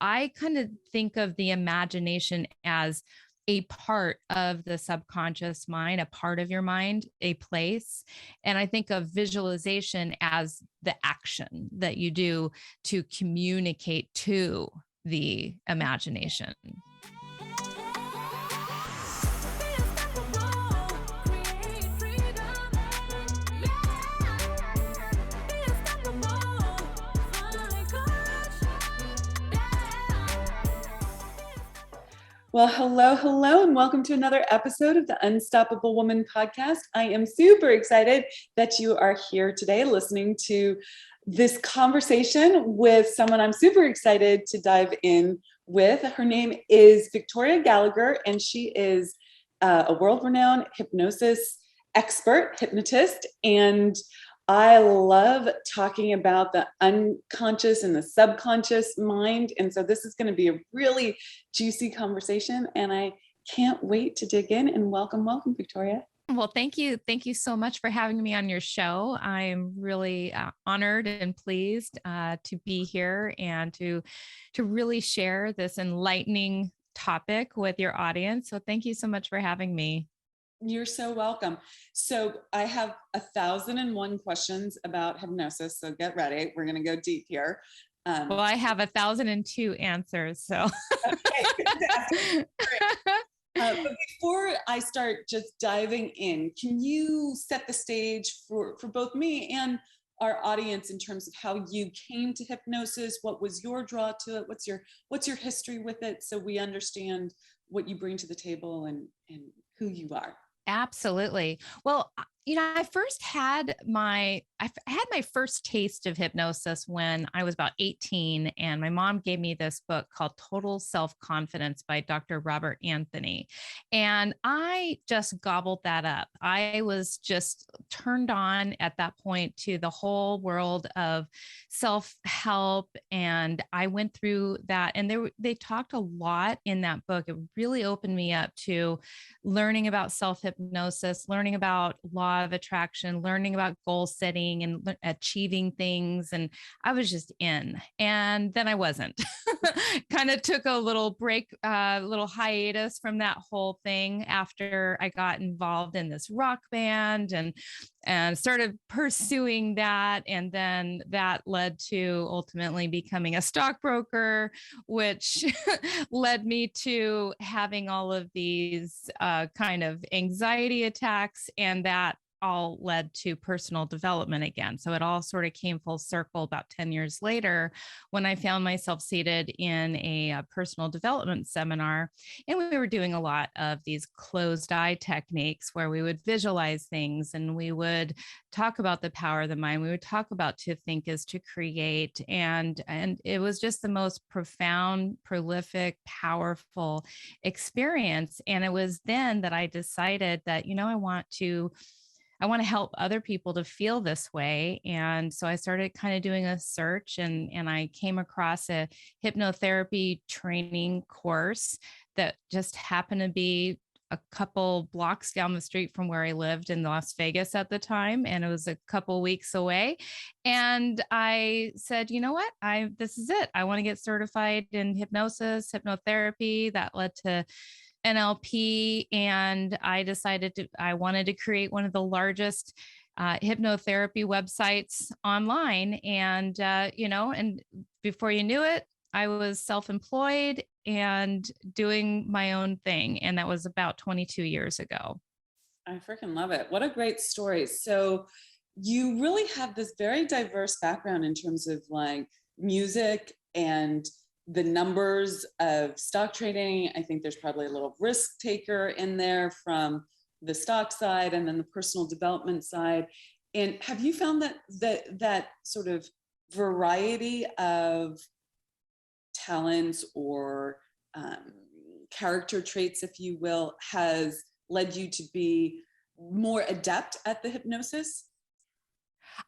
I kind of think of the imagination as a part of the subconscious mind, a part of your mind, a place. And I think of visualization as the action that you do to communicate to the imagination. Well, hello, and welcome to another episode of the Unstoppable Woman podcast. I am super excited that you are here today listening to this conversation with someone I'm super excited to dive in with. Her name is Victoria Gallagher, and she is a world-renowned hypnosis expert, hypnotist, and I love talking about the unconscious and the subconscious mind. And so this is going to be a really juicy conversation. And I can't wait to dig in and welcome, Victoria. Well, thank you. Thank you so much for having me on your show. I'm really honored and pleased to be here and to really share this enlightening topic with your audience. So thank you so much for having me. You're so welcome. So I have 1,001 questions about hypnosis. So get ready. We're going to go deep here. Well, I have 1,002 answers. So okay. But before I start just diving in, can you set the stage for both me and our audience in terms of how you came to hypnosis? What was your draw to it? What's your history with it, so we understand what you bring to the table and who you are? Absolutely. Well, I had my first taste of hypnosis when I was about 18, and my mom gave me this book called Total Self-Confidence by Dr. Robert Anthony. And I just gobbled that up. I was just turned on at that point to the whole world of self-help. And I went through that, and they talked a lot in that book. It really opened me up to learning about self-hypnosis, learning about law of attraction, learning about goal setting and achieving things. And I was just in. And then I wasn't. Kind of took a little break, little hiatus from that whole thing after I got involved in this rock band and started pursuing that. And then that led to ultimately becoming a stockbroker, which led me to having all of these kind of anxiety attacks, and that all led to personal development again. So it all sort of came full circle about 10 years later when I found myself seated in a personal development seminar. And we were doing a lot of these closed eye techniques where we would visualize things, and we would talk about the power of the mind. We would talk about to think is to create. And it was just the most profound, prolific, powerful experience. And it was then that I decided that, I want to help other people to feel this way. And so I started kind of doing a search, and I came across a hypnotherapy training course that just happened to be a couple blocks down the street from where I lived in Las Vegas at the time. And it was a couple weeks away. And I said, you know what? This is it. I want to get certified in hypnosis, hypnotherapy. That led to NLP, and I wanted to create one of the largest hypnotherapy websites online. And, and before you knew it, I was self-employed and doing my own thing. And that was about 22 years ago. I freaking love it. What a great story. So you really have this very diverse background in terms of like music and the numbers of stock trading. I think there's probably a little risk taker in there from the stock side, and then the personal development side. And have you found that sort of variety of talents or character traits, if you will, has led you to be more adept at the hypnosis?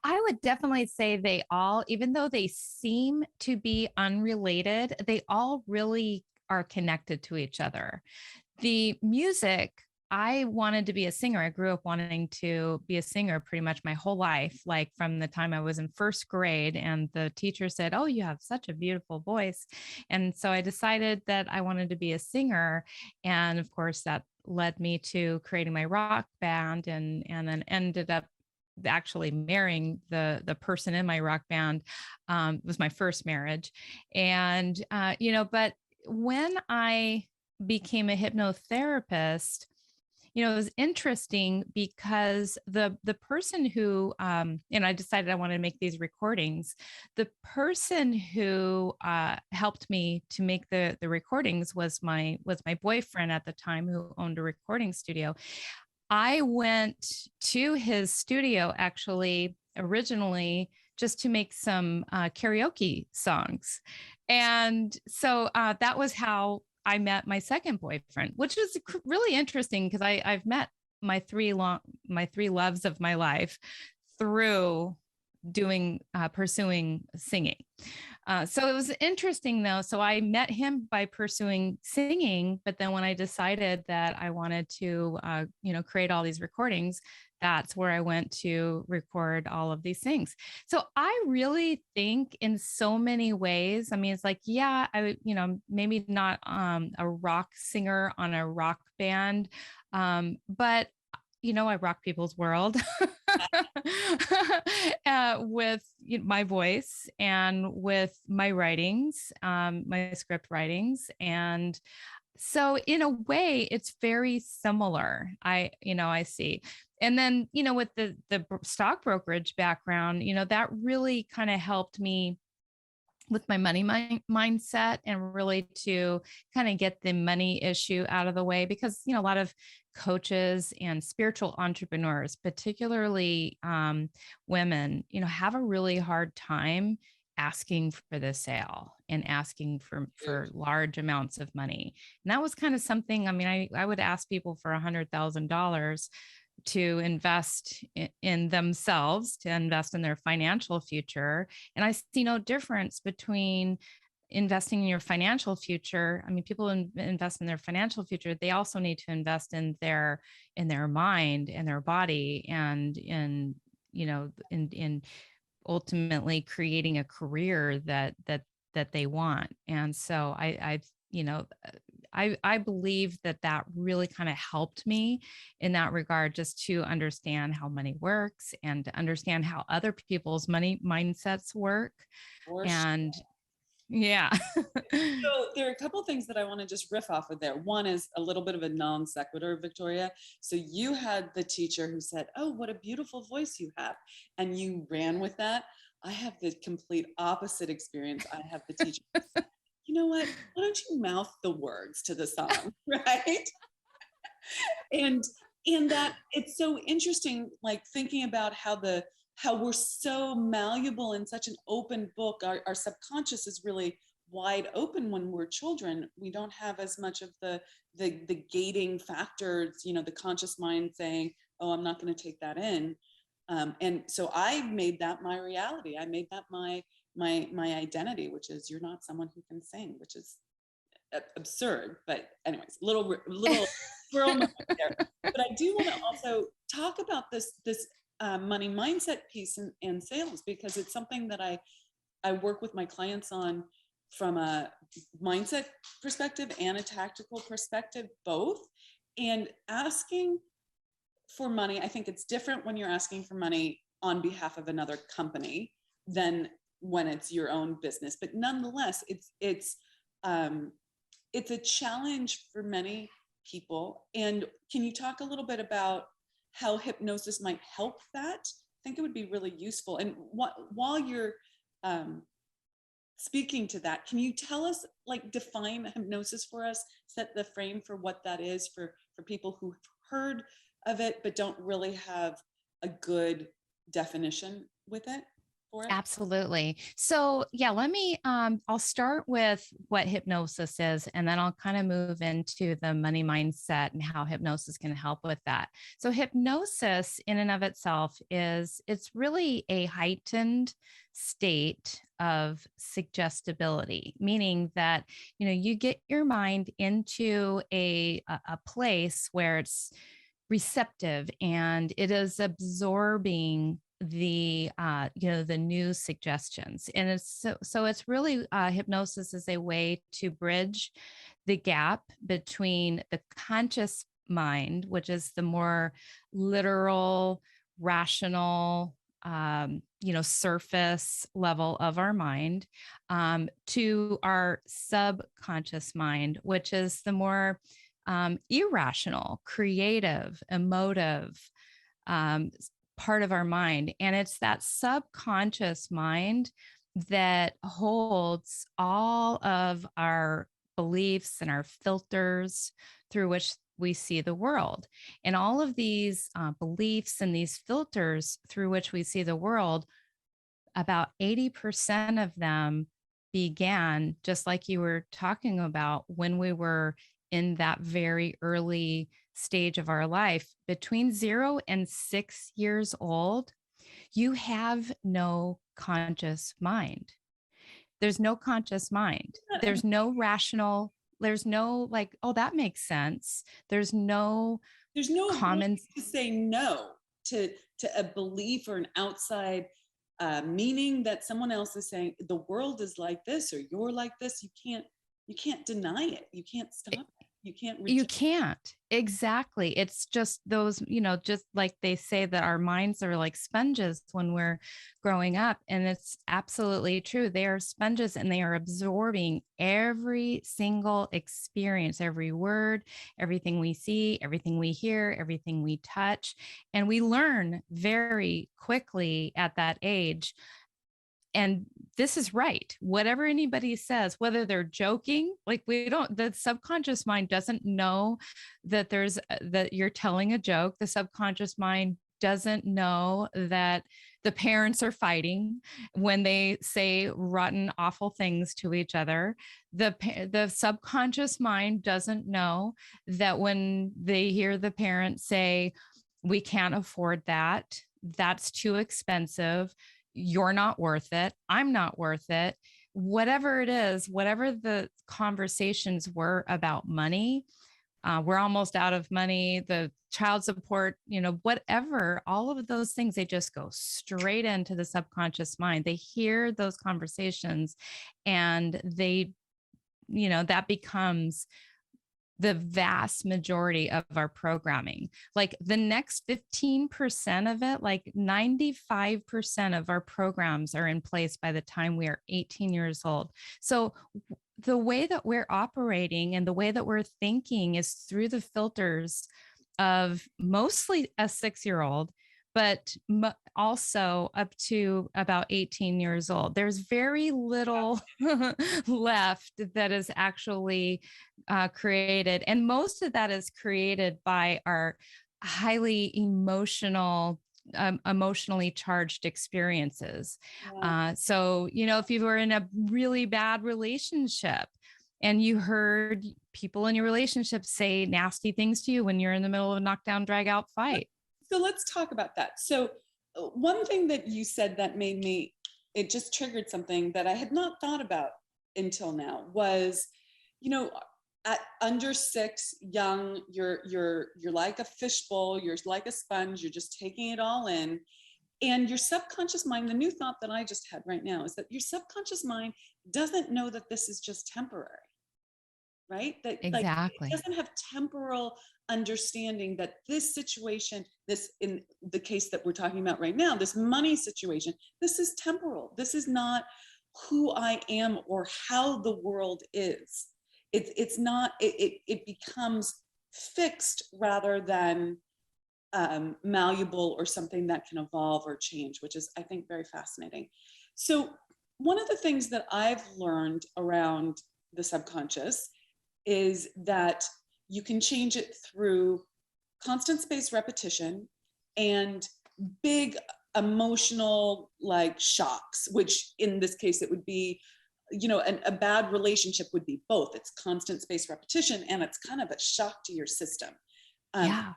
I would definitely say they all, even though they seem to be unrelated, they all really are connected to each other. The music I wanted to be a singer. I grew up wanting to be a singer pretty much my whole life, like from the time I was in first grade. And the teacher said, "Oh, you have such a beautiful voice." And so I decided that I wanted to be a singer. And of course, that led me to creating my rock band, and then ended up actually marrying the person in my rock band. It was my first marriage. And but when I became a hypnotherapist, it was interesting because the person who and I decided I wanted to make these recordings. The person who helped me to make the recordings was my boyfriend at the time, who owned a recording studio. I went to his studio actually originally just to make some karaoke songs. And so that was how I met my second boyfriend, which was really interesting because I've met my three loves of my life through pursuing singing. So it was interesting though. So I met him by pursuing singing, but then when I decided that I wanted to, create all these recordings, that's where I went to record all of these things. So I really think in so many ways, I mean, it's like, yeah, maybe not a rock singer on a rock band, but I rock people's world with my voice and with my writings, my script writings. And so in a way, it's very similar. I see. And then, with the stock brokerage background, that really kind of helped me with my money mindset, and really to kind of get the money issue out of the way, because a lot of coaches and spiritual entrepreneurs, particularly women, have a really hard time asking for the sale and asking for large amounts of money. And that was kind of something, I mean, I would ask people for $100,000 to invest in themselves, to invest in their financial future. And I see no difference between investing in your financial future. I mean, people invest in their financial future. They also need to invest in their mind and their body, and in ultimately creating a career that they want. And so I believe that really kind of helped me in that regard, just to understand how money works and to understand how other people's money mindsets work. And yeah. So there are a couple of things that I want to just riff off of there. One is a little bit of a non sequitur, Victoria. So you had the teacher who said, "Oh, what a beautiful voice you have," and you ran with that. I have the complete opposite experience. I have the teacher, "You know what? Why don't you mouth the words to the song?" Right? and that it's so interesting, like thinking about how we're so malleable in such an open book. Our subconscious is really wide open when we're children. We don't have as much of the gating factors, the conscious mind saying, "Oh, I'm not going to take that in." And so I made that my reality. I made that my identity, which is, you're not someone who can sing, which is absurd. But anyways, little squirrel there. But I do want to also talk about this money mindset piece and sales, because it's something that I work with my clients on from a mindset perspective and a tactical perspective, both. And asking for money, I think it's different when you're asking for money on behalf of another company than when it's your own business. But nonetheless, it's a challenge for many people. And can you talk a little bit about how hypnosis might help that? I think it would be really useful. And while you're speaking to that, can you tell us, like, define hypnosis for us, set the frame for what that is for people who've heard of it but don't really have a good definition with it for it? Absolutely. So yeah, I'll start with what hypnosis is, and then I'll kind of move into the money mindset and how hypnosis can help with that. So hypnosis in and of itself it's really a heightened state of suggestibility, meaning that, you get your mind into a place where it's receptive and it is absorbing the new suggestions. And so it's really, hypnosis is a way to bridge the gap between the conscious mind, which is the more literal, rational, surface level of our mind, to our subconscious mind, which is the more irrational, creative, emotive, part of our mind. And it's that subconscious mind that holds all of our beliefs and our filters through which we see the world. And all of these beliefs and these filters through which we see the world, about 80% of them began, just like you were talking about, when we were in that very early stage of our life. Between 0 and 6 years old, you have no conscious mind. There's no conscious mind. There's no rational, there's no like, oh, that makes sense. There's no common to say no to a belief or an outside meaning that someone else is saying the world is like this or you're like this. You can't deny it. You can't stop it. You can't. Exactly. It's just those, just like they say that our minds are like sponges when we're growing up. And it's absolutely true. They are sponges and they are absorbing every single experience, every word, everything we see, everything we hear, everything we touch. And we learn very quickly at that age. And this is right. Whatever anybody says, whether they're joking, like the subconscious mind doesn't know that that you're telling a joke. The subconscious mind doesn't know that the parents are fighting when they say rotten, awful things to each other. The subconscious mind doesn't know that when they hear the parents say, we can't afford that, that's too expensive, you're not worth it, I'm not worth it. Whatever it is, whatever the conversations were about money, we're almost out of money, the child support, whatever, all of those things, they just go straight into the subconscious mind. They hear those conversations and that becomes the vast majority of our programming. Like the next 15% of it, like 95% of our programs are in place by the time we are 18 years old. So the way that we're operating and the way that we're thinking is through the filters of mostly a 6-year-old, but also up to about 18 years old. There's very little left that is actually created. And most of that is created by our highly emotionally charged experiences. Yeah. So, if you were in a really bad relationship and you heard people in your relationship say nasty things to you when you're in the middle of a knockdown, drag out fight. So let's talk about that. So one thing that you said that it just triggered something that I had not thought about until now was, at under 6, young, you're like a fishbowl, you're like a sponge, you're just taking it all in. And your subconscious mind, the new thought that I just had right now is that your subconscious mind doesn't know that this is just temporary, right? That exactly. It doesn't have temporal understanding that this situation, this in the case that we're talking about right now, this money situation, this is temporal. This is not who I am or how the world is. It's not, it becomes fixed rather than malleable or something that can evolve or change, which is, I think, very fascinating. So one of the things that I've learned around the subconscious is that you can change it through constant spaced repetition and big emotional like shocks, which in this case it would be, a bad relationship would be both. It's constant spaced repetition and it's kind of a shock to your system. Yeah.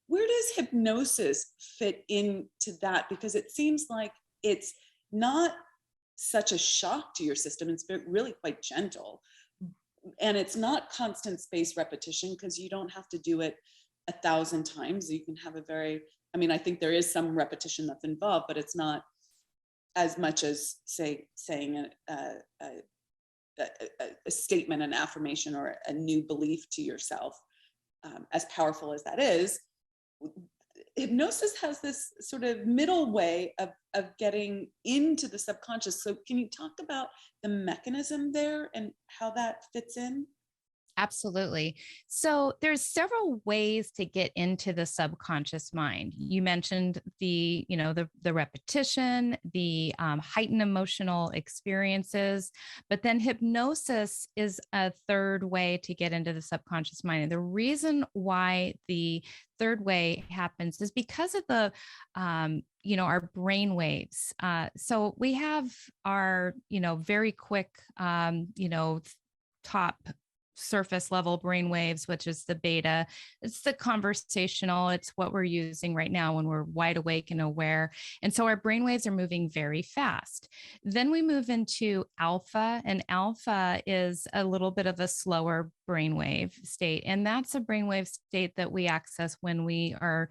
Where does hypnosis fit into that? Because it seems like it's not such a shock to your system. It's really quite gentle. And it's not constant spaced repetition, because you don't have to do it 1,000 times. You can have I think there is some repetition that's involved, but it's not as much as saying a statement, an affirmation, or a new belief to yourself. As powerful as that is, hypnosis has this sort of middle way of getting into the subconscious. So can you talk about the mechanism there and how that fits in? Absolutely. So there's several ways to get into the subconscious mind. You mentioned the repetition, the heightened emotional experiences, but then hypnosis is a third way to get into the subconscious mind. And the reason why the third way happens is because of the our brain waves. So we have our very quick top surface level brain waves, which is the beta. It's the conversational. It's what we're using right now when we're wide awake and aware. And so our brain waves are moving very fast. Then we move into alpha, and alpha is a little bit of a slower brainwave state. And that's a brainwave state that we access when we are,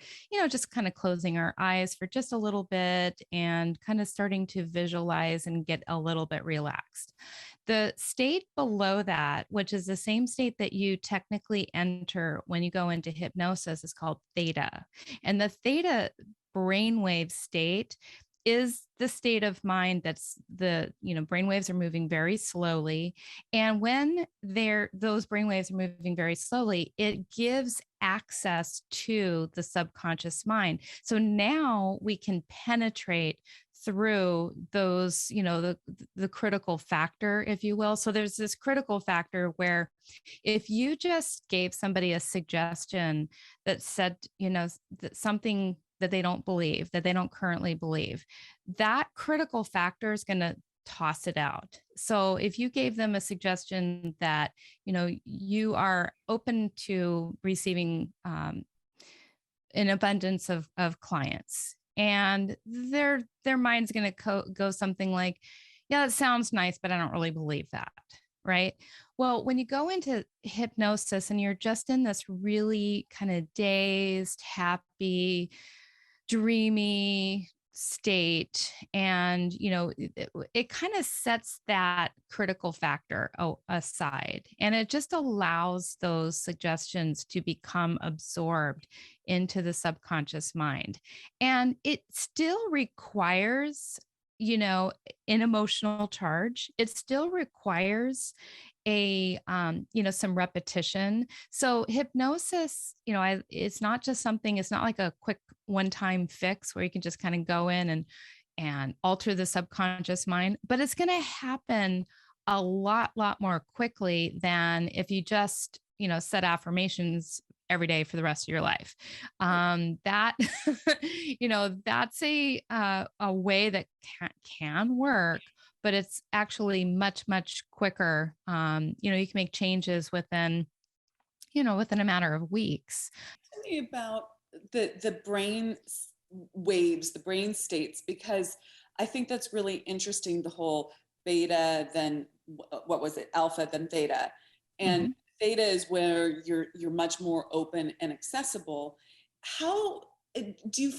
just kind of closing our eyes for just a little bit and kind of starting to visualize and get a little bit relaxed. The state below that, which is the same state that you technically enter when you go into hypnosis, is called theta. And the theta brainwave state is the state of mind that's brainwaves are moving very slowly. And when those brainwaves are moving very slowly, it gives access to the subconscious mind. So now we can penetrate through those, the critical factor, if you will. So there's this critical factor where if you just gave somebody a suggestion that said, that something that they don't believe, that they don't currently believe, that critical factor is going to toss it out. So if you gave them a suggestion that, you are open to receiving an abundance of clients, and their mind's going to go something like, yeah, it sounds nice, but I don't really believe that. Right. Well, when you go into hypnosis and you're just in this really kind of dazed, happy, dreamy state, and it kind of sets that critical factor aside, and it just allows those suggestions to become absorbed into the subconscious mind. And it still requires an emotional charge. It still requires some repetition. So hypnosis, it's not just something, it's not like a quick one-time fix where you can just kind of go in and alter the subconscious mind, but it's going to happen a lot more quickly than if you just, set affirmations every day for the rest of your life. That, that's a way that can work, but it's actually much quicker. You can make changes within a matter of weeks. Tell me about the brain waves, the brain states, because I think that's really interesting. The whole beta, then what was it? Alpha, then theta. And theta is where you're much more open and accessible. How do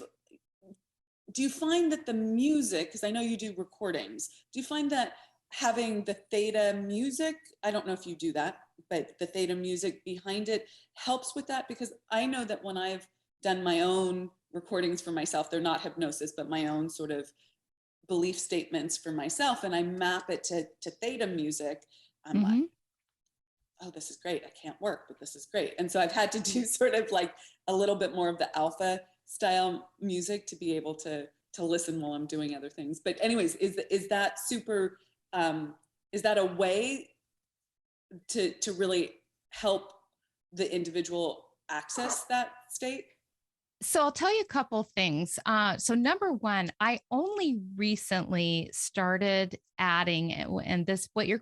you find that the music, because I know you do recordings, do you find that having the theta music, I don't know if you do that, but the theta music behind it helps with that? Because I know that when I've done my own recordings for myself, they're not hypnosis, but my own sort of belief statements for myself, and I map it to theta music, I'm like, oh, this is great. I can't work, but this is great. And so I've had to do sort of like a little bit more of the alpha style music to be able to listen while I'm doing other things. But anyways, is that super, is that a way to really help the individual access that state? So I'll tell you a couple things. So number one, I only recently started adding, and this what you're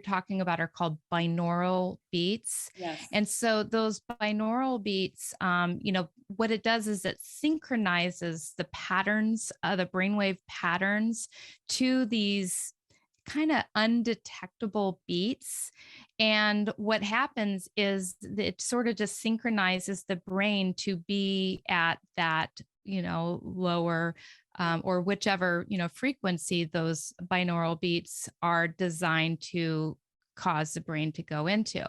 talking about are called binaural beats. Yes. And so those binaural beats, what it does is it synchronizes the patterns, the brainwave patterns to these kind of undetectable beats. And what happens is it sort of just synchronizes the brain to be at that, lower or whichever, frequency those binaural beats are designed to cause the brain to go into.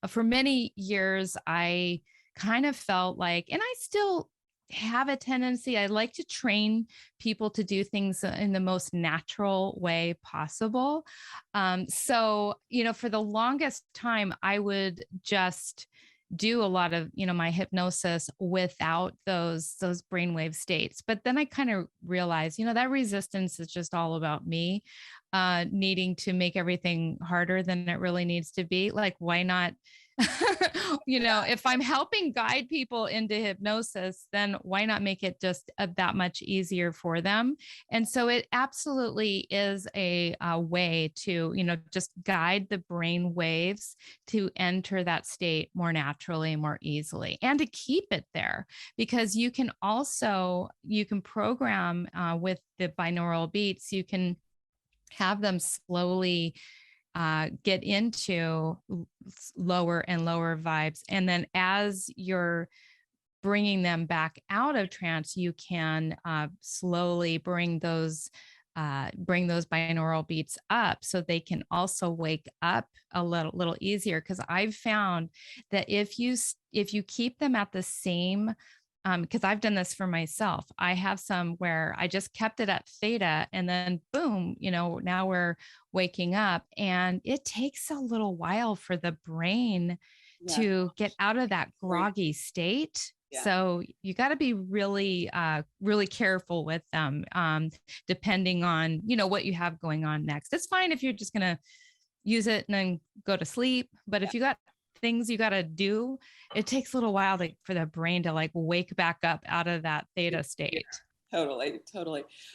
For many years, I kind of felt like, and I still have a tendency, I like to train people to do things in the most natural way possible. So, for the longest time, I would just do a lot of, my hypnosis without those brainwave states. But then I kind of realized, that resistance is just all about me needing to make everything harder than it really needs to be. Like, why not? If I'm helping guide people into hypnosis, then why not make it just that much easier for them? And so it absolutely is a way to, just guide the brain waves to enter that state more naturally, more easily, and to keep it there. Because you can program with the binaural beats, you can have them slowly get into lower and lower vibes. And then as you're bringing them back out of trance, you can slowly bring those binaural beats up so they can also wake up a little easier. Because I've found that if you keep them at the same, because I've done this for myself. I have some where I just kept it at theta and then boom, now we're waking up, and it takes a little while for the brain to get out of that groggy state. Yeah. So you got to be really, really careful with them, depending on, what you have going on next. It's fine if you're just going to use it and then go to sleep. But if you got things you got to do, it takes a little while for the brain to like wake back up out of that theta state. Totally.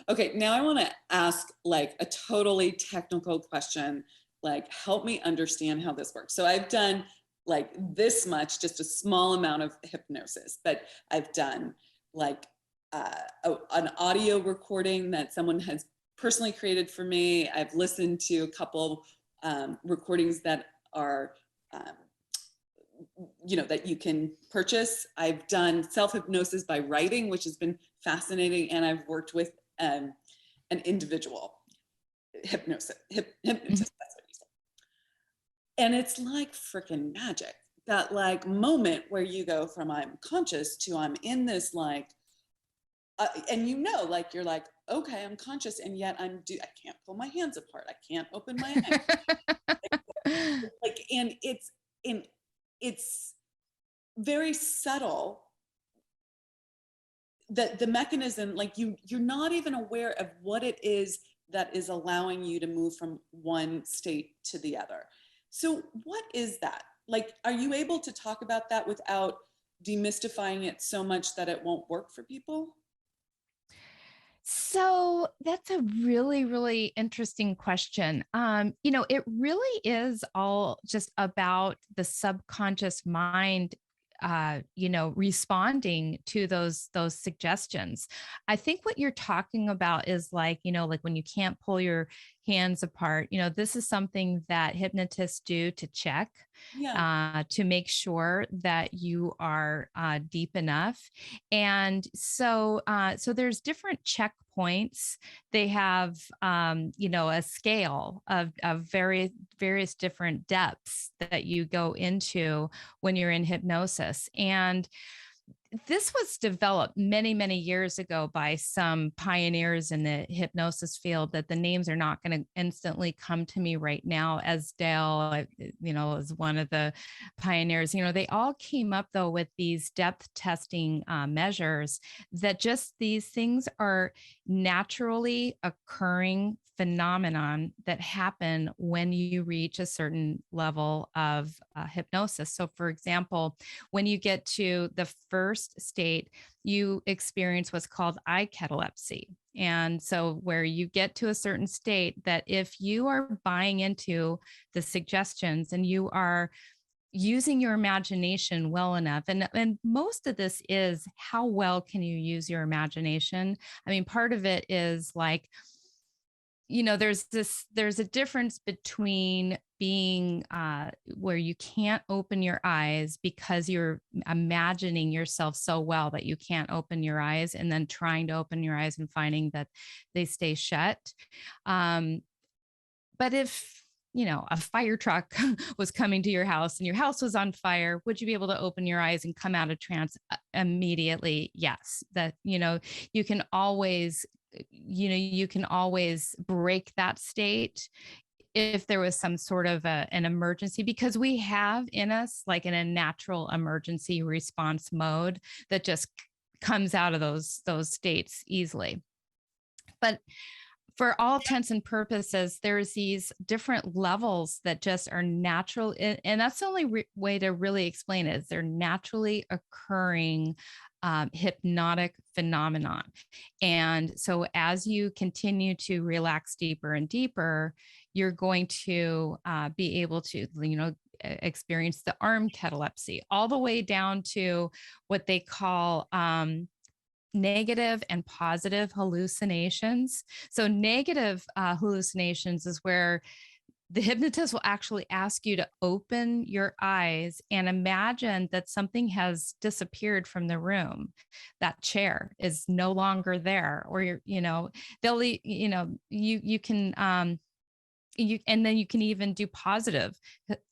Okay. Now I want to ask like a totally technical question, like help me understand how this works. So I've done like this much, just a small amount of hypnosis, but I've done like an audio recording that someone has personally created for me. I've listened to a couple recordings that are that you can purchase. I've done self-hypnosis by writing, which has been fascinating. And I've worked with an individual hypnotist, that's what you say. And it's like freaking magic, that like moment where you go from I'm conscious to I'm in this like, and like, you're like, okay, I'm conscious. And yet I can't pull my hands apart. I can't open my eyes. And it's very subtle, that the mechanism, like you're not even aware of what it is that is allowing you to move from one state to the other. So what is that? Like, are you able to talk about that without demystifying it so much that it won't work for people? So that's a really, really interesting question. It really is all just about the subconscious mind, responding to those suggestions. I think what you're talking about is like when you can't pull your hands apart, this is something that hypnotists do to check, to make sure that you are deep enough. And so there's different checkpoints. They have, a scale of various different depths that you go into when you're in hypnosis. And this was developed many, many years ago by some pioneers in the hypnosis field that the names are not going to instantly come to me right now. As Dale, is one of the pioneers. They all came up though with these depth testing measures that just these things are naturally occurring phenomenon that happen when you reach a certain level of hypnosis. So for example, when you get to the first state, you experience what's called eye catalepsy. And so where you get to a certain state that if you are buying into the suggestions and you are using your imagination well enough, and most of this is how well can you use your imagination. I mean, part of it is like, there's a difference between being where you can't open your eyes because you're imagining yourself so well that you can't open your eyes, and then trying to open your eyes and finding that they stay shut. But if a fire truck was coming to your house and your house was on fire, would you be able to open your eyes and come out of trance immediately? Yes. That, you can always, you can always break that state if there was some sort of an emergency, because we have in us like in a natural emergency response mode that just comes out of those states easily. But for all intents and purposes, there's these different levels that just are natural. And that's the only way to really explain it, is they're naturally occurring hypnotic phenomenon. And so as you continue to relax deeper and deeper, you're going to be able to, experience the arm catalepsy, all the way down to what they call negative and positive hallucinations. So negative hallucinations is where the hypnotist will actually ask you to open your eyes and imagine that something has disappeared from the room. That chair is no longer there, or they'll, you can, and then you can even do positive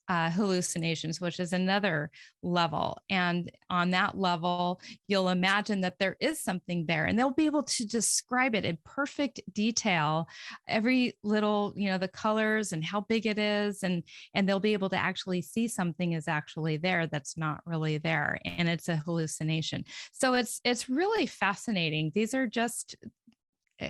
hallucinations, which is another level. And on that level, you'll imagine that there is something there, and they'll be able to describe it in perfect detail, every little, the colors and how big it is. And they'll be able to actually see something is actually there that's not really there. And it's a hallucination. So it's really fascinating. These are just,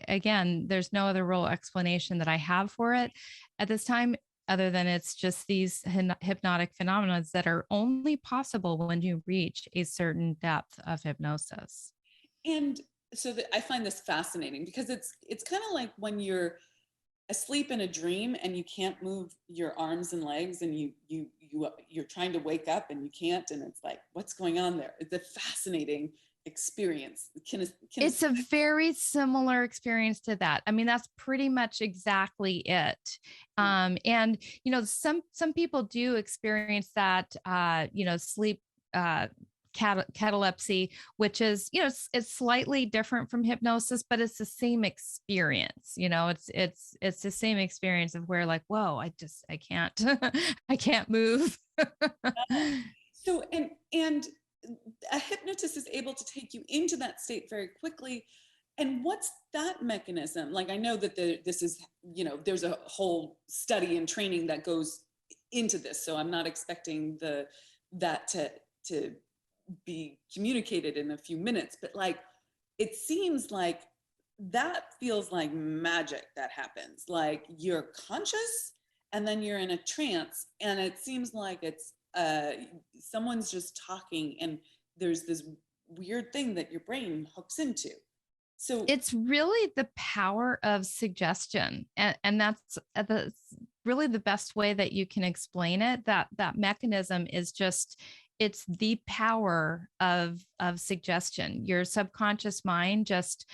again, there's no other real explanation that I have for it at this time, other than it's just these hypnotic phenomena that are only possible when you reach a certain depth of hypnosis. And so I find this fascinating because it's kind of like when you're asleep in a dream and you can't move your arms and legs, and you're trying to wake up and you can't, and it's like, what's going on there? It's a fascinating experience. It's a very similar experience to that. I mean, that's pretty much exactly it. And some people do experience that sleep catalepsy, which is it's slightly different from hypnosis, but it's the same experience. It's the same experience of where, like, whoa, I can't I can't move. So and a hypnotist is able to take you into that state very quickly. And what's that mechanism? Like, I know that this is, there's a whole study and training that goes into this. So I'm not expecting that to be communicated in a few minutes, but like, it seems like that feels like magic that happens. Like, you're conscious and then you're in a trance, and it seems like it's someone's just talking, and there's this weird thing that your brain hooks into. So it's really the power of suggestion, and that's really the best way that you can explain it. That mechanism is just, it's the power of suggestion. Your subconscious mind just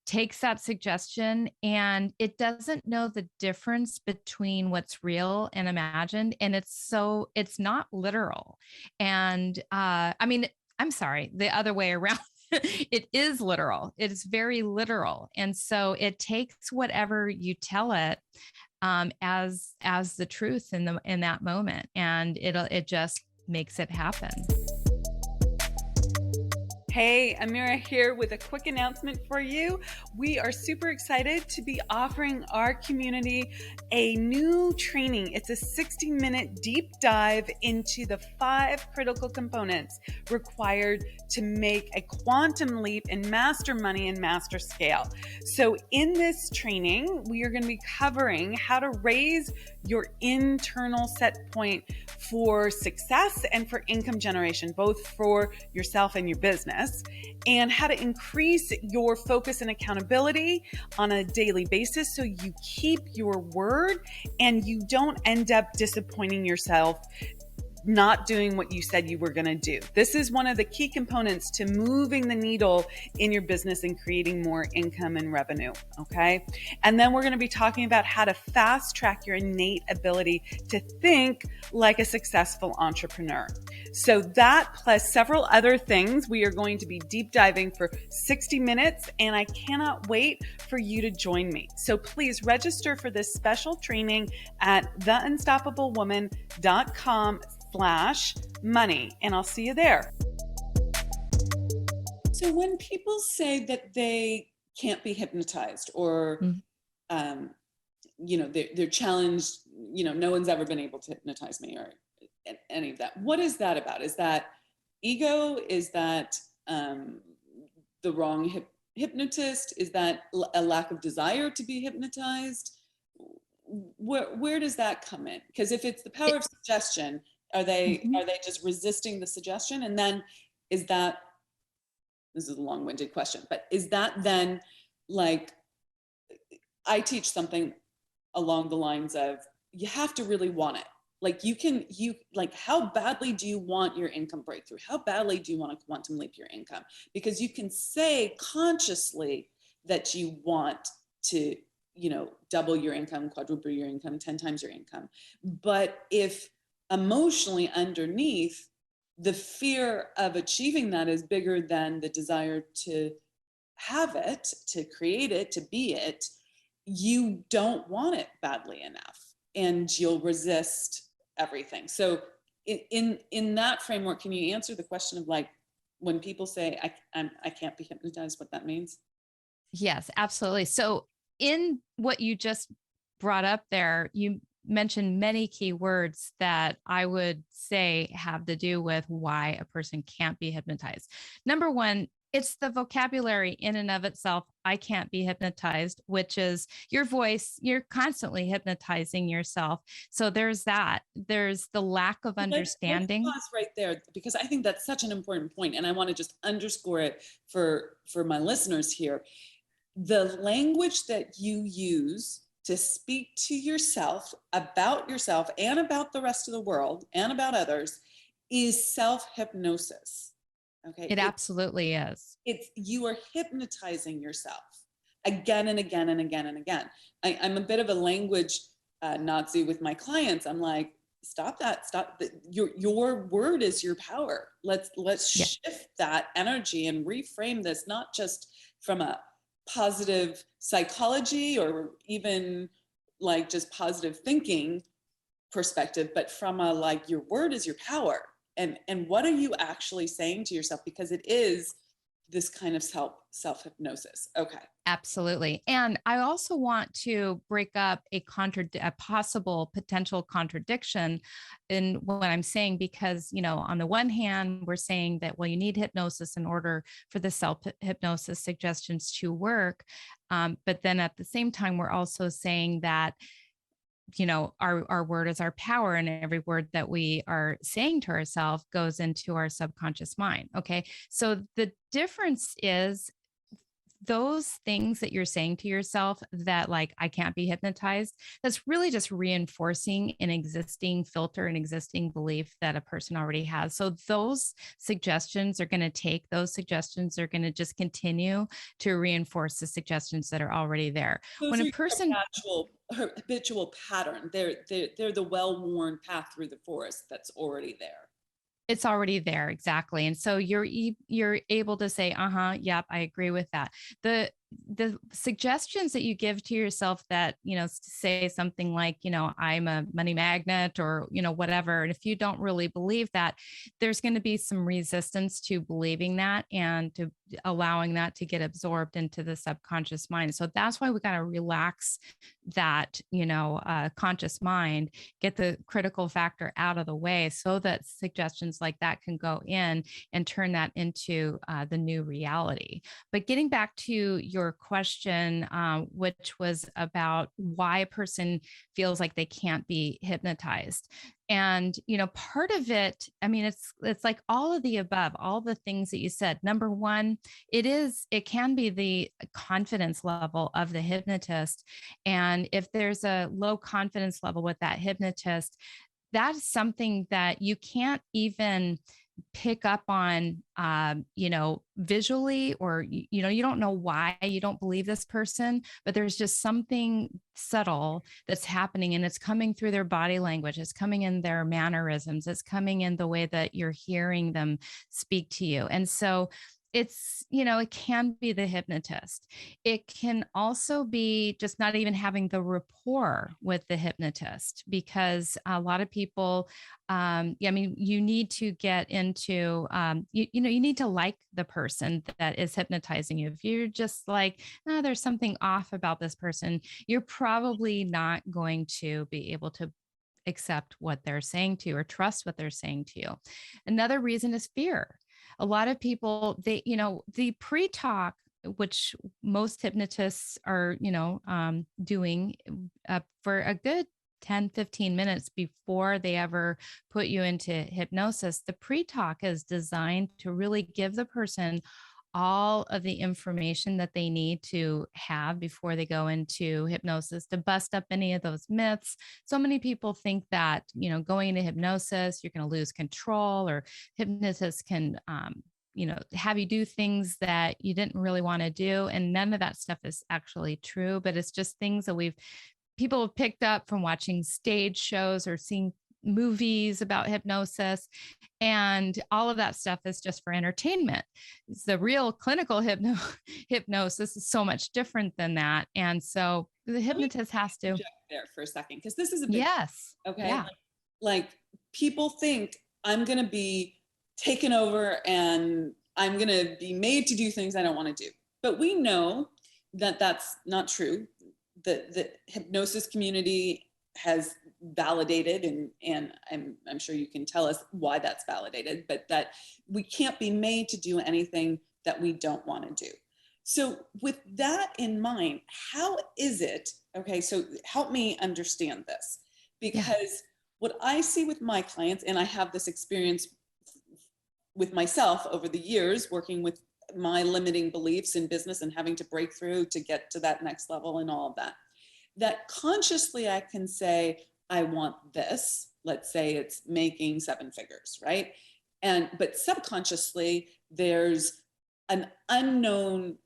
takes that suggestion, and it doesn't know the difference between what's real and imagined. And it's not literal. And I mean, I'm sorry, the other way around. It is literal. It's very literal. And so it takes whatever you tell it as the truth in that moment, and it just makes it happen. Hey, Amira here with a quick announcement for you. We are super excited to be offering our community a new training. It's a 60-minute deep dive into the 5 critical components required to make a quantum leap and master money and master scale. So in this training, we are going to be covering how to raise your internal set point for success and for income generation, both for yourself and your business, and how to increase your focus and accountability on a daily basis so you keep your word and you don't end up disappointing yourself not doing what you said you were going to do. This is one of the key components to moving the needle in your business and creating more income and revenue. Okay. And then we're going to be talking about how to fast track your innate ability to think like a successful entrepreneur. So that plus several other things, we are going to be deep diving for 60 minutes, and I cannot wait for you to join me. So please register for this special training at theunstoppablewoman.com/money, and I'll see you there. So when people say that they can't be hypnotized or, they're challenged, no one's ever been able to hypnotize me or any of that. What is that about? Is that ego? Is that the wrong hypnotist? Is that a lack of desire to be hypnotized? Where does that come in? Because if it's the power of suggestion, are they just resisting the suggestion? And then this is a long-winded question, but is that then like, I teach something along the lines of, you have to really want it. Like how badly do you want your income breakthrough? How badly do you want to quantum leap your income? Because you can say consciously that you want to, double your income, quadruple your income, 10 times your income. But if emotionally underneath, the fear of achieving that is bigger than the desire to have it, to create it, to be it, you don't want it badly enough and you'll resist everything. So in that framework, can you answer the question of like, when people say, I can't be hypnotized, what that means? Yes, absolutely. So in what you just brought up there, you mentioned many key words that I would say have to do with why a person can't be hypnotized. Number one, it's the vocabulary in and of itself. I can't be hypnotized, which is your voice. You're constantly hypnotizing yourself. So there's that. There's the lack of understanding. Let's pause right there, because I think that's such an important point, and I want to just underscore it for my listeners here. The language that you use to speak to yourself and about the rest of the world and about others is self-hypnosis. Okay. It absolutely is. You are hypnotizing yourself again and again and again and again. I'm a bit of a language Nazi with my clients. I'm like, stop that. Stop. Your word is your power. Let's shift that energy and reframe this, not just from a positive psychology or even like just positive thinking perspective, but from a like, your word is your power. And what are you actually saying to yourself? Because it is this kind of self-hypnosis. Okay. Absolutely. And I also want to break up a possible potential contradiction in what I'm saying, because, on the one hand, we're saying that, well, you need hypnosis in order for the self-hypnosis suggestions to work. But then at the same time, we're also saying that our word is our power, and every word that we are saying to ourselves goes into our subconscious mind. Okay. So the difference is those things that you're saying to yourself that like, I can't be hypnotized, that's really just reinforcing an existing filter, an existing belief that a person already has. So those suggestions are going to just continue to reinforce the suggestions that are already there. Those when a person habitual pattern, they're the well-worn path through the forest that's already there. It's already there. Exactly. And so you're able to say, yep, I agree with that. The the suggestions that you give to yourself that, say something like, I'm a money magnet or, whatever. And if you don't really believe that, there's going to be some resistance to believing that and to allowing that to get absorbed into the subconscious mind. So that's why we got to relax that, conscious mind, get the critical factor out of the way so that suggestions like that can go in and turn that into the new reality. But getting back to your question, which was about why a person feels like they can't be hypnotized. And, part of it, I mean, it's like all of the above, all the things that you said. Number one, it can be the confidence level of the hypnotist. And if there's a low confidence level with that hypnotist, that's something that you can't even pick up on, visually, or, you don't know why you don't believe this person, but there's just something subtle that's happening, and it's coming through their body language. It's coming in their mannerisms. It's coming in the way that you're hearing them speak to you. And so it's, it can be the hypnotist. It can also be just not even having the rapport with the hypnotist, because a lot of people, you need to get into, you need to like the person that is hypnotizing you. If you're just like, oh, there's something off about this person, you're probably not going to be able to accept what they're saying to you or trust what they're saying to you. Another reason is fear. A lot of people, the pre-talk, which most hypnotists are, doing for a good 10, 15 minutes before they ever put you into hypnosis. The pre-talk is designed to really give the person all of the information that they need to have before they go into hypnosis, to bust up any of those myths. So many people think that, going into hypnosis, you're going to lose control, or hypnotists can, have you do things that you didn't really want to do. And none of that stuff is actually true, but it's just things that people have picked up from watching stage shows or seeing movies about hypnosis, and all of that stuff is just for entertainment. It's the real clinical hypnosis is so much different than that. And so the hypnotist has to there for a second, because this is a big yes. Okay. Yeah. Like people think I'm going to be taken over and I'm going to be made to do things I don't want to do. But we know that that's not true. The hypnosis community has validated, and I'm sure you can tell us why that's validated, but that we can't be made to do anything that we don't want to do. So with that in mind, how is it, okay, so help me understand this, because what I see with my clients, and I have this experience with myself over the years, working with my limiting beliefs in business and having to break through to get to that next level and all of that, that consciously I can say, I want this. Let's say it's making 7 figures, right? But subconsciously, there's an unknown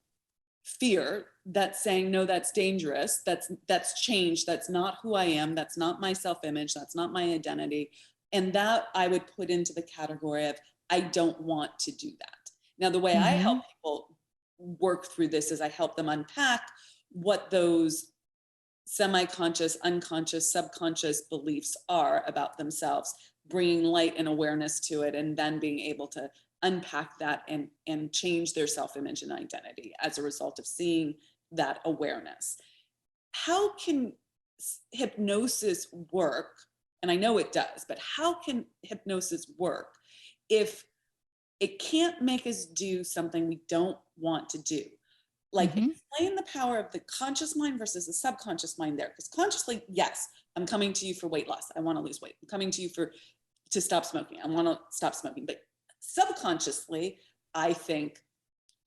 fear that's saying, no, that's dangerous. That's change. That's not who I am. That's not my self-image. That's not my identity. And that I would put into the category of, I don't want to do that. Now, the way I help people work through this is I help them unpack what those semi-conscious, unconscious, subconscious beliefs are about themselves, bringing light and awareness to it, and then being able to unpack that and change their self-image and identity as a result of seeing that awareness. How can hypnosis work? And I know it does, but how can hypnosis work if it can't make us do something we don't want to do? Like, explain the power of the conscious mind versus the subconscious mind there. Because consciously, yes, I'm coming to you for weight loss. I want to lose weight. I'm coming to you to stop smoking. I want to stop smoking. But subconsciously, I think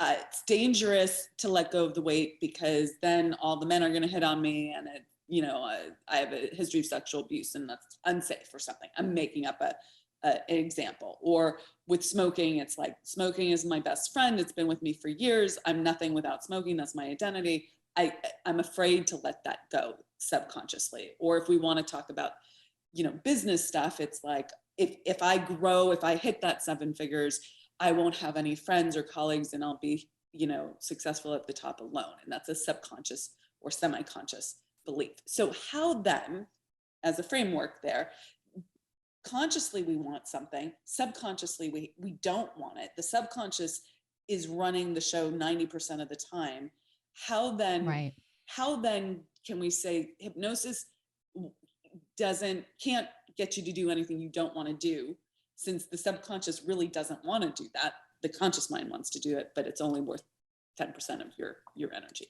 it's dangerous to let go of the weight, because then all the men are going to hit on me, and I have a history of sexual abuse, and that's unsafe or something. I'm making up an example. Or with smoking, it's like, smoking is my best friend. It's been with me for years. I'm nothing without smoking. That's my identity. I'm afraid to let that go subconsciously. Or if we want to talk about, business stuff, it's like, if I grow, if I hit that 7 figures, I won't have any friends or colleagues, and I'll be successful at the top alone. And that's a subconscious or semi-conscious belief. So how then, as a framework there, consciously we want something, subconsciously we don't want it. The subconscious is running the show 90% of the time. How then can we say hypnosis can't get you to do anything you don't want to do, since the subconscious really doesn't want to do that. The conscious mind wants to do it, but it's only worth 10% of your energy.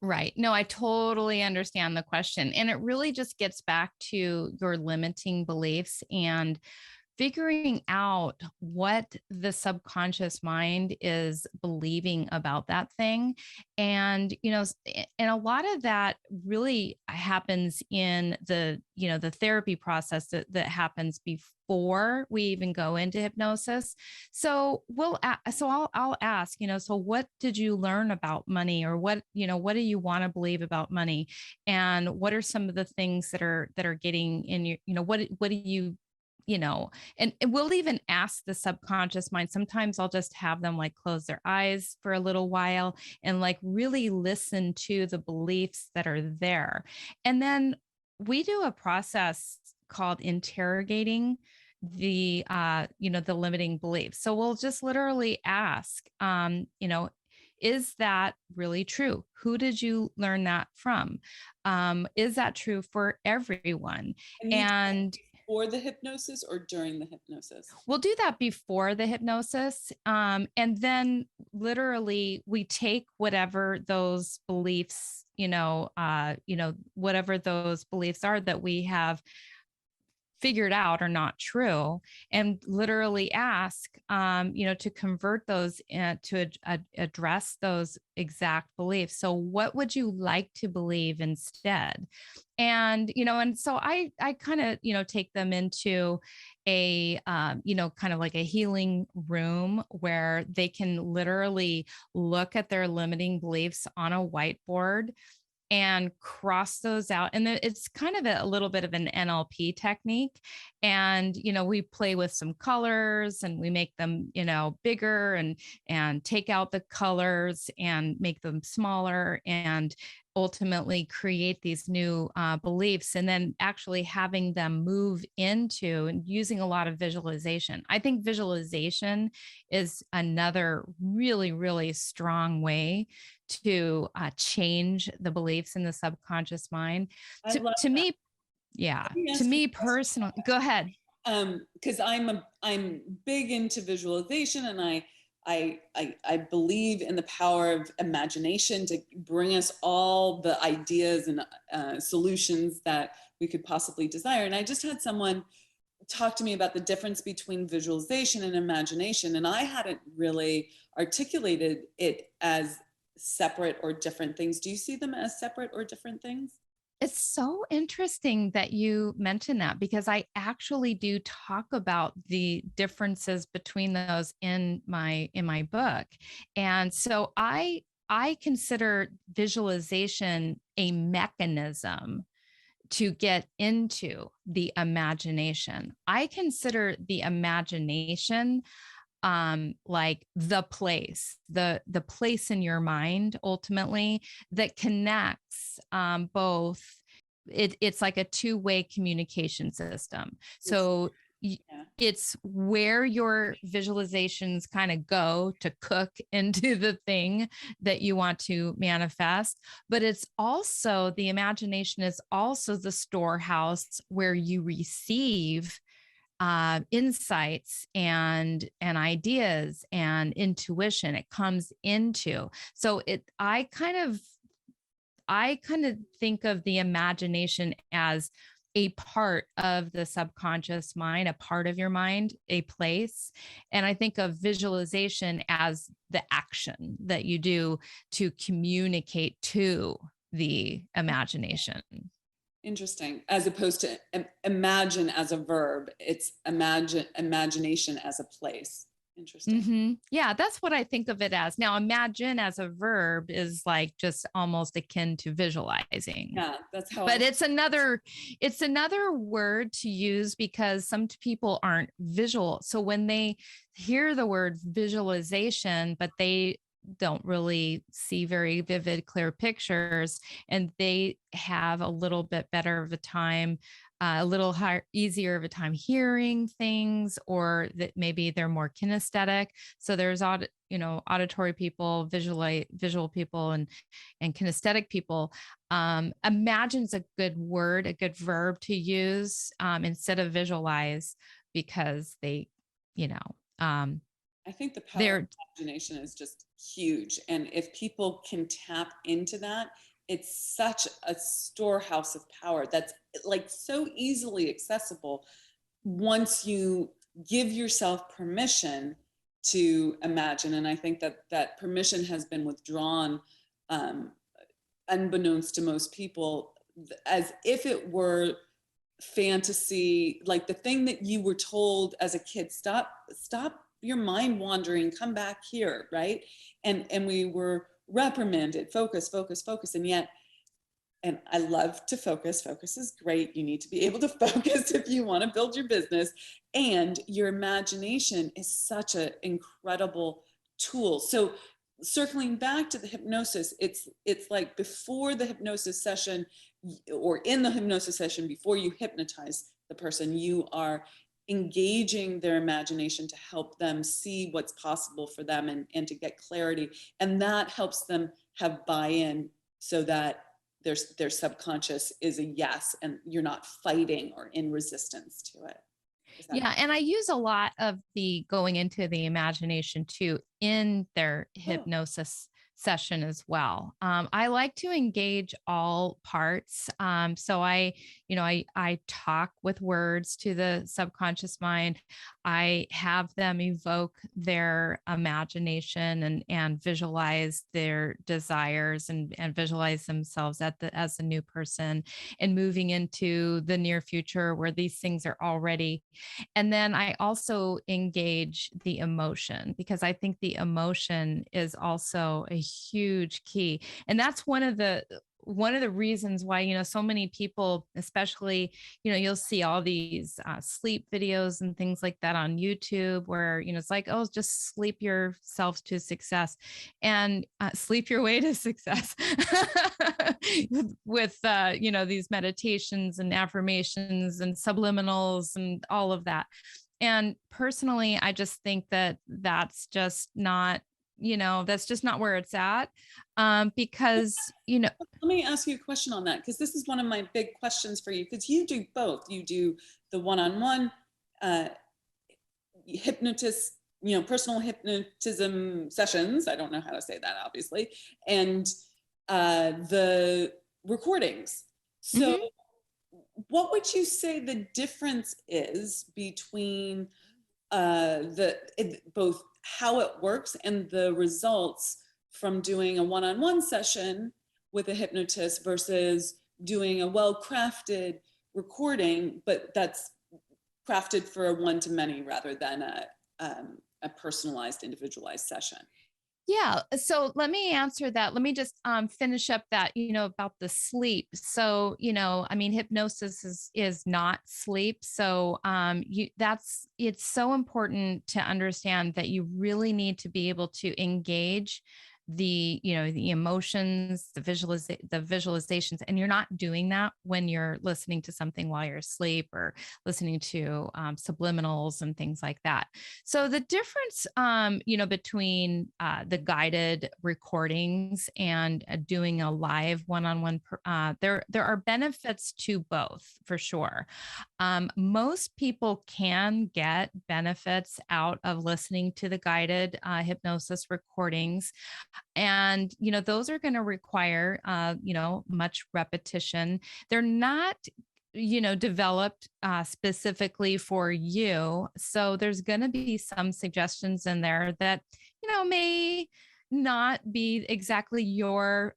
Right. No, I totally understand the question. And it really just gets back to your limiting beliefs and figuring out what the subconscious mind is believing about that thing. And, and a lot of that really happens in the therapy process that happens before we even go into hypnosis. So I'll ask, so what did you learn about money, or what do you want to believe about money? And what are some of the things that are getting in your, what do you and we'll even ask the subconscious mind. Sometimes I'll just have them like close their eyes for a little while and like really listen to the beliefs that are there. And then we do a process called interrogating the limiting beliefs. So we'll just literally ask, is that really true? Who did you learn that from? Is that true for everyone? And before the hypnosis or during the hypnosis? We'll do that before the hypnosis. And then literally we take whatever those beliefs, whatever those beliefs are that we have figured out are not true, and literally ask, to convert those to address those exact beliefs. So what would you like to believe instead? And, and so I kind of, take them into a, kind of like a healing room where they can literally look at their limiting beliefs on a whiteboard and cross those out. And it's kind of a little bit of an NLP technique. And, we play with some colors and we make them, bigger and take out the colors and make them smaller and ultimately create these new beliefs, and then actually having them move into and using a lot of visualization. I think visualization is another really, really strong way to change the beliefs in the subconscious mind. To me, yeah, to me personally, go ahead. Because I'm big into visualization, and I believe in the power of imagination to bring us all the ideas and solutions that we could possibly desire. And I just had someone talk to me about the difference between visualization and imagination, and I hadn't really articulated it as separate or different things. Do you see them as separate or different things? It's so interesting that you mentioned that, because I actually do talk about the differences between those in my book. And so I consider visualization a mechanism to get into the imagination. I consider the imagination like the place in your mind ultimately that connects both. It's like a two-way communication system. So it's where your visualizations kind of go to cook into the thing that you want to manifest. But it's also, the imagination is also the storehouse where you receive insights and ideas and intuition. It comes into. So I kind of think of the imagination as a part of the subconscious mind, a part of your mind, a place. And I think of visualization as the action that you do to communicate to the imagination. Interesting. As opposed to imagine as a verb, it's imagination as a place. Interesting. Mm-hmm. Yeah, that's what I think of it as. Now, imagine as a verb is like just almost akin to visualizing. Yeah, that's how. But it's another word to use because some people aren't visual. So when they hear the word visualization, but they don't really see very vivid, clear pictures, and they have a little bit better of a time, a little higher, easier of a time hearing things, or that maybe they're more kinesthetic. So there's auditory people, visual people, and kinesthetic people. Imagine's a good word, a good verb to use instead of visualize, because they, you know, I think the power they're of imagination is just huge. And if people can tap into that, it's such a storehouse of power that's like so easily accessible once you give yourself permission to imagine. And I think that permission has been withdrawn, unbeknownst to most people, as if it were fantasy, like the thing that you were told as a kid, stop your mind wandering, come back here, right? And we were reprimanded, focus, focus, focus. And yet, and I love to focus. Focus is great. You need to be able to focus if you want to build your business. And your imagination is such an incredible tool. So circling back to the hypnosis, it's like before the hypnosis session, or in the hypnosis session, before you hypnotize the person, you are engaging their imagination to help them see what's possible for them, and to get clarity. And that helps them have buy-in, so that their subconscious is a yes, and you're not fighting or in resistance to it. Yeah. And I use a lot of the going into the imagination too in their hypnosis session as well. I like to engage all parts. So I talk with words to the subconscious mind. I have them evoke their imagination and visualize their desires, and visualize themselves as a new person, and moving into the near future where these things are already. And then I also engage the emotion, because I think the emotion is also a huge key. And that's one of the reasons why, so many people, especially, you'll see all these sleep videos and things like that on YouTube, where, it's like, oh, just sleep yourself to success, and sleep your way to success with, these meditations and affirmations and subliminals and all of that. And personally, I just think that that's just not where it's at. Because, let me ask you a question on that, because this is one of my big questions for you, because you do both. You do the one-on-one hypnotist, personal hypnotism sessions. I don't know how to say that, obviously, and the recordings. So what would you say the difference is between both how it works and the results from doing a one-on-one session with a hypnotist versus doing a well-crafted recording, but that's crafted for a one-to-many rather than a personalized, individualized session? Yeah. So let me answer that. Let me just finish up that, about the sleep. So, hypnosis is not sleep. So it's so important to understand that you really need to be able to engage the emotions, the visualizations, and you're not doing that when you're listening to something while you're asleep, or listening to subliminals and things like that. So the difference, between the guided recordings and doing a live one-on-one, there are benefits to both, for sure. Most people can get benefits out of listening to the guided hypnosis recordings. And, those are going to require, much repetition. They're not, developed specifically for you. So there's going to be some suggestions in there that, may not be exactly your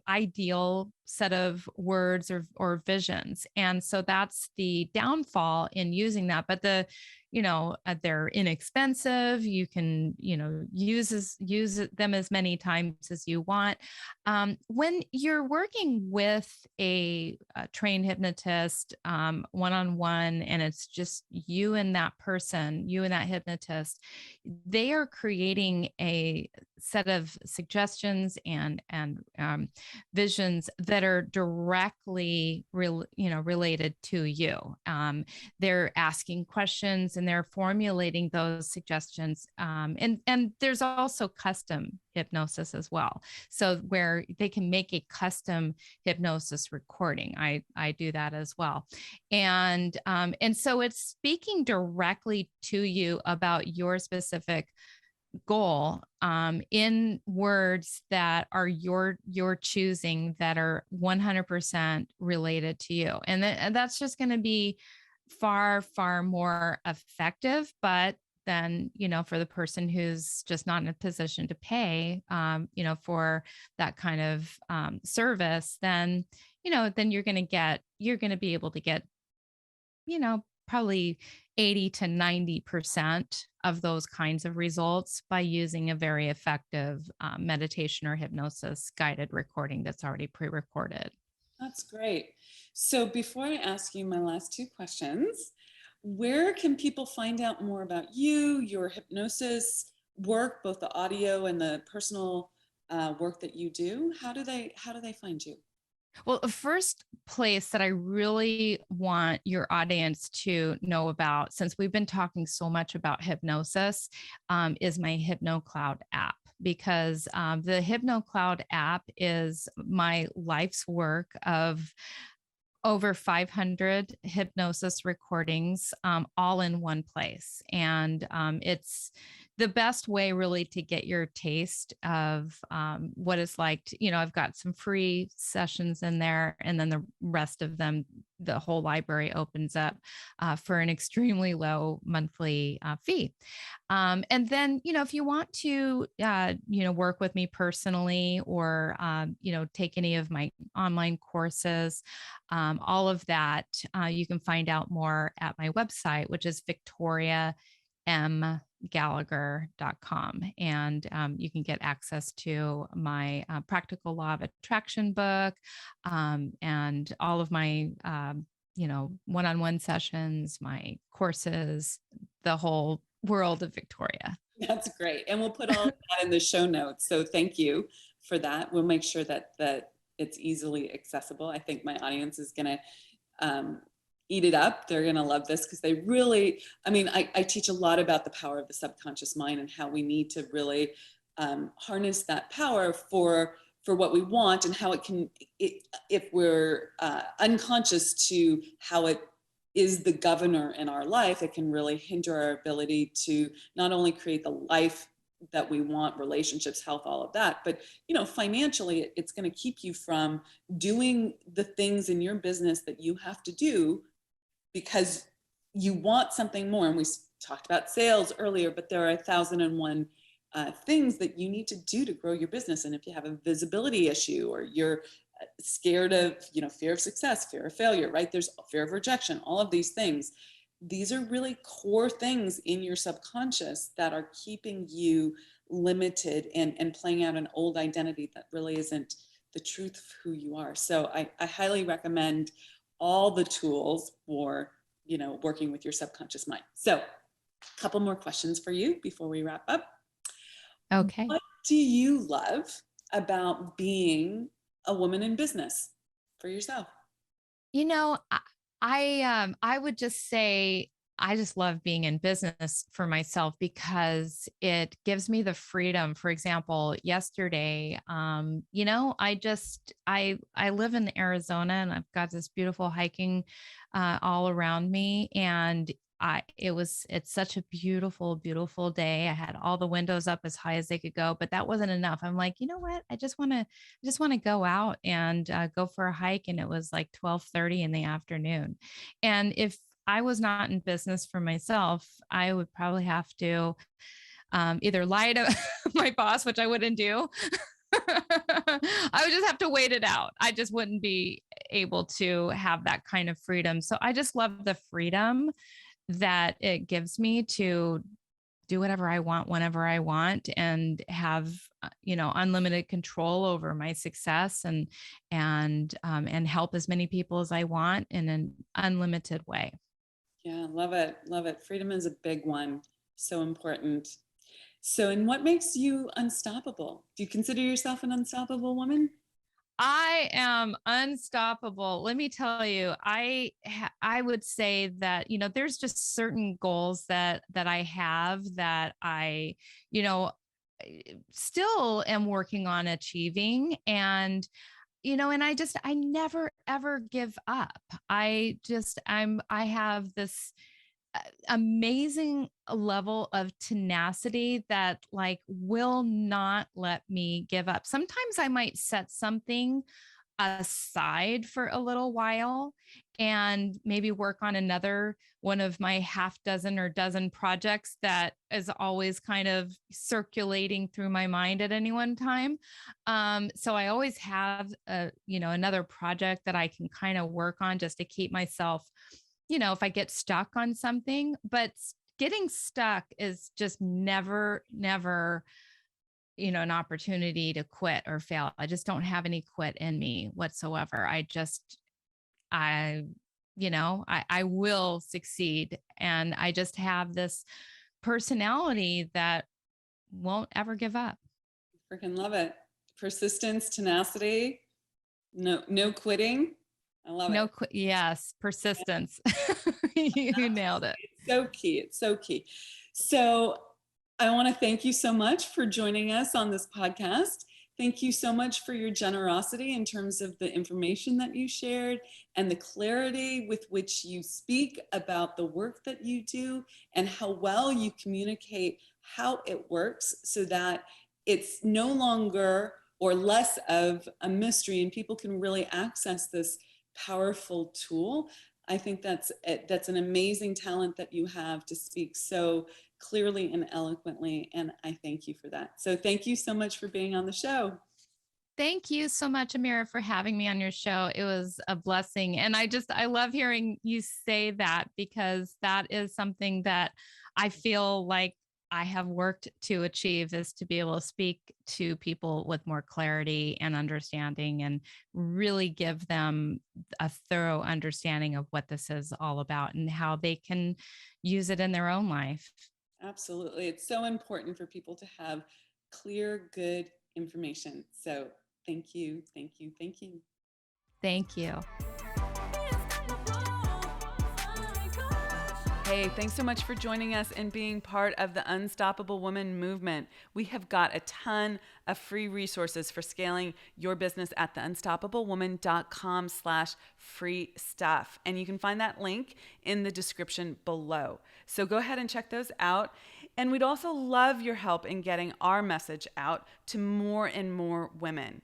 ideal set of words or visions. And so that's the downfall in using that. But they're inexpensive. You can, use them as many times as you want. When you're working with a trained hypnotist, one-on-one, and it's just you and that person, you and that hypnotist, they are creating a set of suggestions and visions that are directly related to you. They're asking questions and they're formulating those suggestions. And there's also custom hypnosis as well. So where they can make a custom hypnosis recording. I do that as well. And so it's speaking directly to you about your specific goal, in words that are your choosing, that are 100% related to you. And that's just going to be far, far more effective. But then, for the person who's just not in a position to pay, for that kind of service, then you're going to be able to get, probably 80 to 90% of those kinds of results by using a very effective meditation or hypnosis guided recording that's already pre-recorded. That's great. So before I ask you my last two questions, where can people find out more about you, your hypnosis work, both the audio and the personal work that you do? How do they find you? Well, the first place that I really want your audience to know about, since we've been talking so much about hypnosis, is my HypnoCloud app. Because the HypnoCloud app is my life's work of over 500 hypnosis recordings, all in one place. And it's the best way really to get your taste of what it's like to, I've got some free sessions in there, and then the rest of them, the whole library opens up for an extremely low monthly fee. And then, if you want to, work with me personally, or, take any of my online courses, all of that, you can find out more at my website, which is victoriamgallagher.com. And you can get access to my practical law of attraction book, and all of my, one-on-one sessions, my courses, the whole world of Victoria. That's great. And we'll put all of that in the show notes. So thank you for that. We'll make sure that it's easily accessible. I think my audience is going to eat it up. They're going to love this, because they really, I teach a lot about the power of the subconscious mind and how we need to really harness that power for what we want, and how if we're unconscious to how it is the governor in our life, it can really hinder our ability to not only create the life that we want, relationships, health, all of that, but financially, it's going to keep you from doing the things in your business that you have to do because you want something more. And we talked about sales earlier, but there are 1,001 things that you need to do to grow your business. And if you have a visibility issue, or you're scared of, fear of success, fear of failure, right? There's fear of rejection, all of these things. These are really core things in your subconscious that are keeping you limited and playing out an old identity that really isn't the truth of who you are. So I highly recommend all the tools for, working with your subconscious mind. So a couple more questions for you before we wrap up. Okay. What do you love about being a woman in business for yourself? I would just say I just love being in business for myself, because it gives me the freedom. For example, yesterday, I live in Arizona, and I've got this beautiful hiking all around me, and it's such a beautiful, beautiful day. I had all the windows up as high as they could go, but that wasn't enough. I'm like, you know what? I just want to go out and go for a hike. And it was like 12:30 in the afternoon. And if I was not in business for myself, I would probably have to either lie to my boss, which I wouldn't do. I would just have to wait it out. I just wouldn't be able to have that kind of freedom. So I just love the freedom that it gives me to do whatever I want, whenever I want, and have, unlimited control over my success and help as many people as I want in an unlimited way. Yeah, love it. Love it. Freedom is a big one. So important. So, and what makes you unstoppable? Do you consider yourself an unstoppable woman? I am unstoppable. Let me tell you, I would say that, there's just certain goals that I have that I, you know, still am working on achieving. And I never ever give up. I have this amazing level of tenacity that like will not let me give up. Sometimes I might set something aside for a little while and maybe work on another one of my half dozen or dozen projects that is always kind of circulating through my mind at any one time. So I always have another project that I can kind of work on just to keep myself, if I get stuck on something. But getting stuck is just never, never, an opportunity to quit or fail. I just don't have any quit in me whatsoever. I, I will succeed. And I just have this personality that won't ever give up. Freaking love it. Persistence, tenacity, no quitting. I love it. Yes, persistence. You nailed it. It's so key. It's so key. So I want to thank you so much for joining us on this podcast. Thank you so much for your generosity in terms of the information that you shared and the clarity with which you speak about the work that you do and how well you communicate how it works so that it's no longer or less of a mystery and people can really access this powerful tool. I think that's an amazing talent that you have to speak so clearly and eloquently, and I thank you for that. So thank you so much for being on the show. Thank you so much, Amira, for having me on your show. It was a blessing. And I love hearing you say that because that is something that I feel like I have worked to achieve, is to be able to speak to people with more clarity and understanding and really give them a thorough understanding of what this is all about and how they can use it in their own life. Absolutely. It's so important for people to have clear, good information. So thank you, thank you, thank you. Thank you. Hey, thanks so much for joining us and being part of the Unstoppable Woman movement. We have got a ton of free resources for scaling your business at theunstoppablewoman.com/free stuff. And you can find that link in the description below. So go ahead and check those out. And we'd also love your help in getting our message out to more and more women.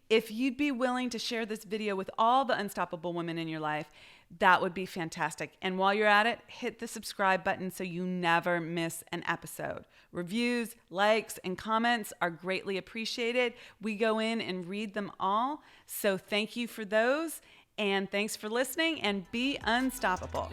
If you'd be willing to share this video with all the unstoppable women in your life, that would be fantastic. And while you're at it, hit the subscribe button so you never miss an episode. Reviews, likes, and comments are greatly appreciated. We go in and read them all. So thank you for those. And thanks for listening, and be unstoppable.